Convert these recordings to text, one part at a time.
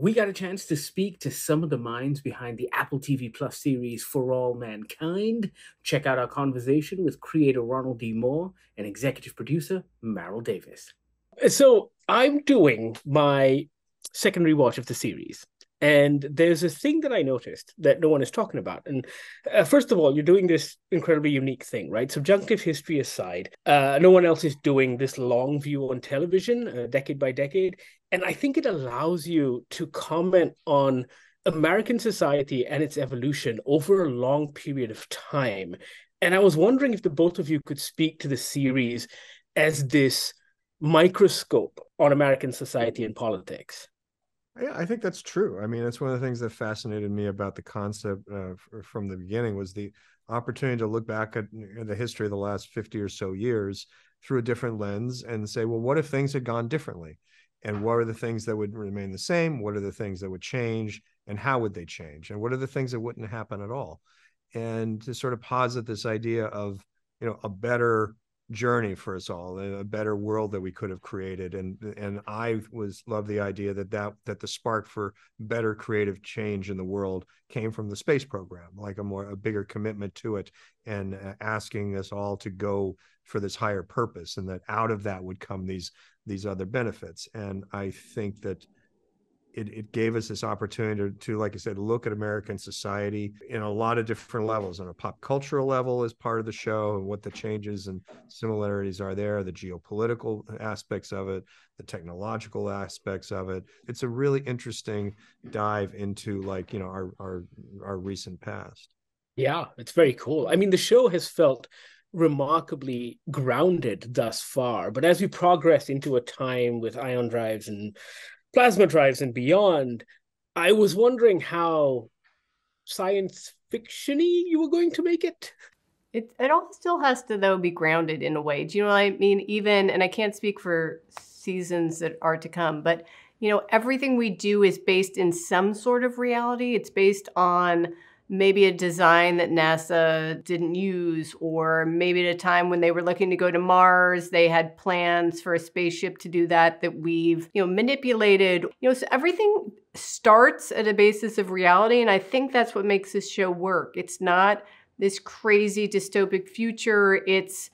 we got a chance to speak to some of the minds behind the Apple TV Plus series For All Mankind. Check out our conversation with creator Ronald D. Moore and executive producer Maril Davis. So I'm doing my second rewatch of the series. And there's a thing that I noticed that no one is talking about. And first of all, you're doing this incredibly unique thing, right? Subjunctive history aside, no one else is doing this long view on television, decade by decade. And I think it allows you to comment on American society and its evolution over a long period of time. And I was wondering if the both of you could speak to the series as this microscope on American society and politics. Yeah, I think that's true. I mean, it's one of the things that fascinated me about the concept from the beginning was the opportunity to look back at the history of the last 50 or so years through a different lens and say, well, what if things had gone differently? And what are the things that would remain the same? What are the things that would change? And how would they change? And what are the things that wouldn't happen at all? And to sort of posit this idea of, a better journey for us all, a better world that we could have created. And I love the idea that the spark for better creative change in the world came from the space program, like a bigger commitment to it, and asking us all to go for this higher purpose, and that out of that would come these other benefits. And I think that it gave us this opportunity to, like I said, look at American society in a lot of different levels, on a pop cultural level as part of the show, and what the changes and similarities are there, the geopolitical aspects of it, the technological aspects of it. It's a really interesting dive into our recent past. Yeah, it's very cool. I mean, the show has felt remarkably grounded thus far, but as we progress into a time with ion drives and plasma drives and beyond, I was wondering how science fictiony you were going to make it. It all still has to, though, be grounded in a way. Do you know what I mean? Even, and I can't speak for seasons that are to come, but, everything we do is based in some sort of reality. It's based on maybe a design that NASA didn't use, or maybe at a time when they were looking to go to Mars, they had plans for a spaceship to do that we've, manipulated. So everything starts at a basis of reality, and I think that's what makes this show work. It's not this crazy dystopic future. It's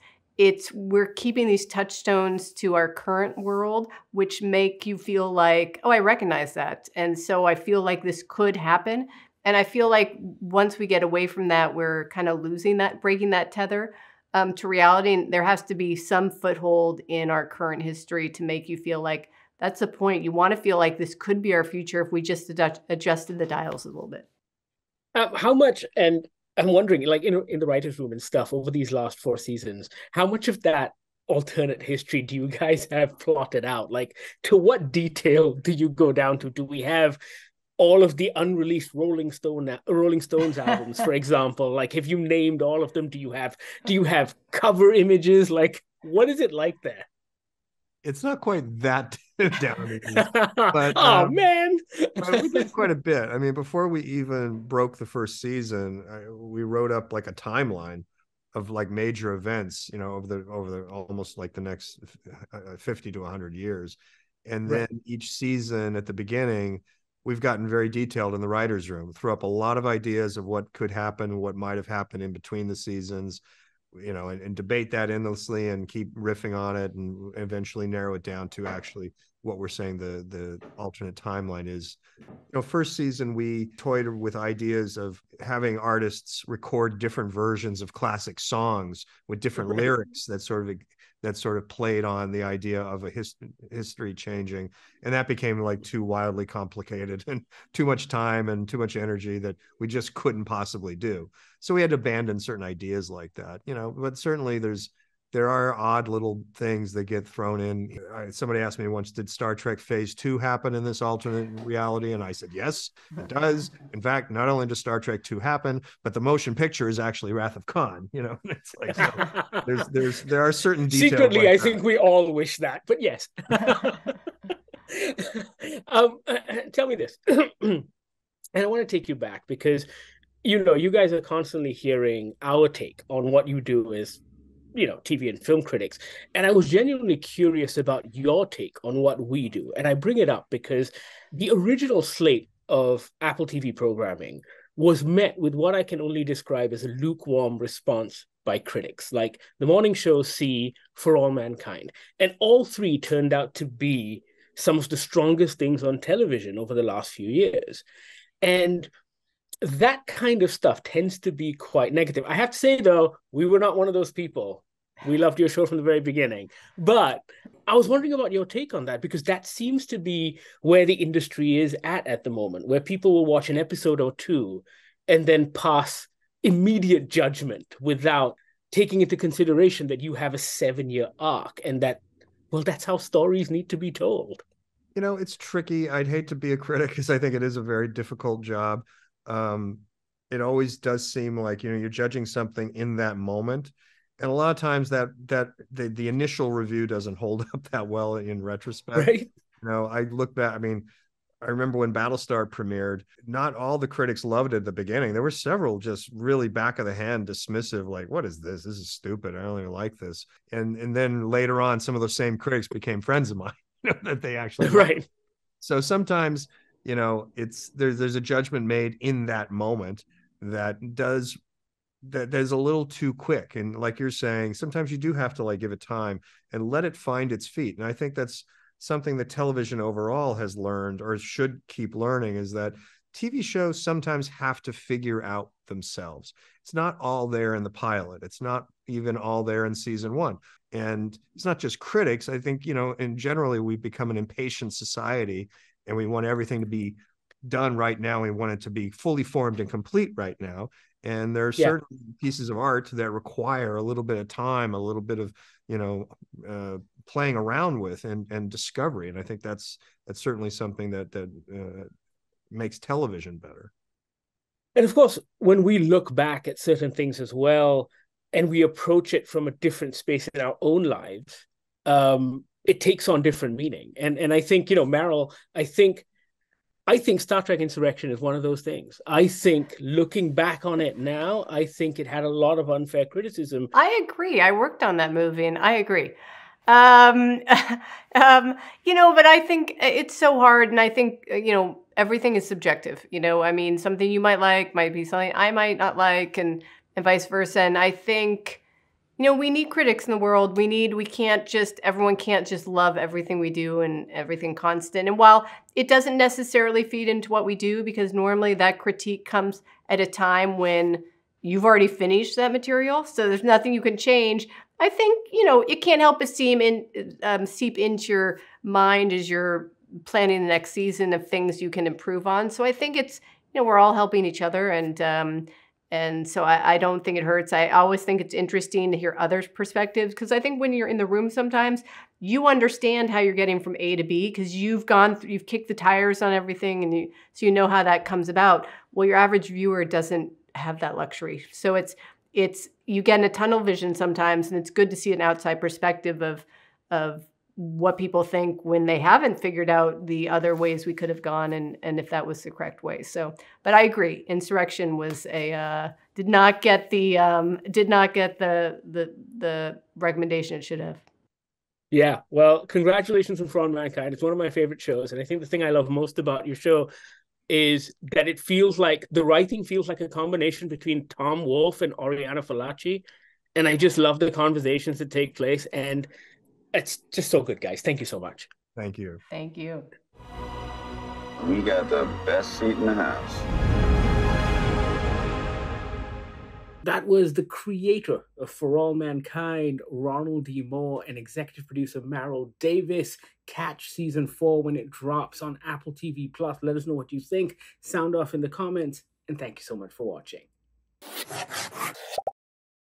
we're keeping these touchstones to our current world, which make you feel like, oh, I recognize that. And so I feel like this could happen. And I feel like once we get away from that, we're kind of losing that, breaking that tether to reality. And there has to be some foothold in our current history to make you feel like that's the point. You want to feel like this could be our future if we just adjusted the dials a little bit. How much, and I'm wondering, like in the writer's room and stuff over these last 4 seasons, how much of that alternate history do you guys have plotted out? Like, to what detail do you go down to? Do we have all of the unreleased Rolling Stones albums, for example? Like, have you named all of them? Do you have cover images? Like, what is it like there? It's not quite that down, but man, we did quite a bit. I mean, before we even broke the first season, we wrote up like a timeline of like major events, over the almost like the next 50 to 100 years, and then each season at the beginning, we've gotten very detailed in the writer's room, threw up a lot of ideas of what could happen, what might have happened in between the seasons, and debate that endlessly and keep riffing on it, and eventually narrow it down to actually what we're saying the alternate timeline is. First season, we toyed with ideas of having artists record different versions of classic songs with different lyrics that sort of played on the idea of a history changing. And that became like too wildly complicated and too much time and too much energy that we just couldn't possibly do. So we had to abandon certain ideas like that, but certainly there are odd little things that get thrown in. Somebody asked me once, did Star Trek Phase 2 happen in this alternate reality? And I said, yes, it does. In fact, not only does Star Trek 2 happen, but the motion picture is actually Wrath of Khan. It's like, there are certain details. Secretly, like I think we all wish that, but yes. Tell me this. And I want to take you back because, you guys are constantly hearing our take on what you do is TV and film critics. And I was genuinely curious about your take on what we do. And I bring it up because the original slate of Apple TV programming was met with what I can only describe as a lukewarm response by critics, like the morning show See, For All Mankind. And all three turned out to be some of the strongest things on television over the last few years. And that kind of stuff tends to be quite negative. I have to say, though, we were not one of those people. We loved your show from the very beginning. But I was wondering about your take on that, because that seems to be where the industry is at the moment, where people will watch an episode or two and then pass immediate judgment without taking into consideration that you have a 7-year arc and that, well, that's how stories need to be told. It's tricky. I'd hate to be a critic because I think it is a very difficult job. It always does seem like, you're judging something in that moment. And a lot of times that the initial review doesn't hold up that well in retrospect. Right. I look back, I remember when Battlestar premiered, not all the critics loved it at the beginning. There were several just really back of the hand dismissive, like, what is this? This is stupid. I don't even like this. And then later on, some of those same critics became friends of mine that they actually right. liked. So sometimes, there's a judgment made in that moment that there's a little too quick. And like you're saying, sometimes you do have to give it time and let it find its feet. And I think that's something that television overall has learned, or should keep learning, is that TV shows sometimes have to figure out themselves. It's not all there in the pilot. It's not even all there in season 1. And it's not just critics. I think, in generally, we've become an impatient society and we want everything to be done right now. We want it to be fully formed and complete right now. And there are certain pieces of art that require a little bit of time, a little bit of, playing around with and discovery. And I think that's certainly something that makes television better. And of course, when we look back at certain things as well, and we approach it from a different space in our own lives, it takes on different meaning. And I think, Maril, I think Star Trek Insurrection is one of those things. I think looking back on it now, I think it had a lot of unfair criticism. I agree. I worked on that movie and I agree. But I think it's so hard. And I think, everything is subjective. Something you might like might be something I might not like, and vice versa. And I think, we need critics in the world. Everyone can't just love everything we do and everything constant. And while it doesn't necessarily feed into what we do, because normally that critique comes at a time when you've already finished that material, so there's nothing you can change. I think, it can't help but seep into your mind as you're planning the next season of things you can improve on. So I think it's, we're all helping each other. And so I don't think it hurts. I always think it's interesting to hear others' perspectives, because I think when you're in the room sometimes, you understand how you're getting from A to B, because you've kicked the tires on everything, and so you know how that comes about. Well, your average viewer doesn't have that luxury. So it's you get in a tunnel vision sometimes, and it's good to see an outside perspective of what people think when they haven't figured out the other ways we could have gone, and if that was the correct way. So, but I agree, Insurrection was did not get the recommendation it should have. Yeah, well, congratulations on For All Mankind. It's one of my favorite shows, and I think the thing I love most about your show is that it feels like the writing feels like a combination between Tom Wolfe and Oriana Fallaci, and I just love the conversations that take place, and it's just so good, guys. Thank you so much. Thank you. Thank you. We got the best seat in the house. That was the creator of For All Mankind, Ronald D. Moore, and executive producer Maril Davis. Catch season 4 when it drops on Apple TV+. Let us know what you think. Sound off in the comments, and thank you so much for watching.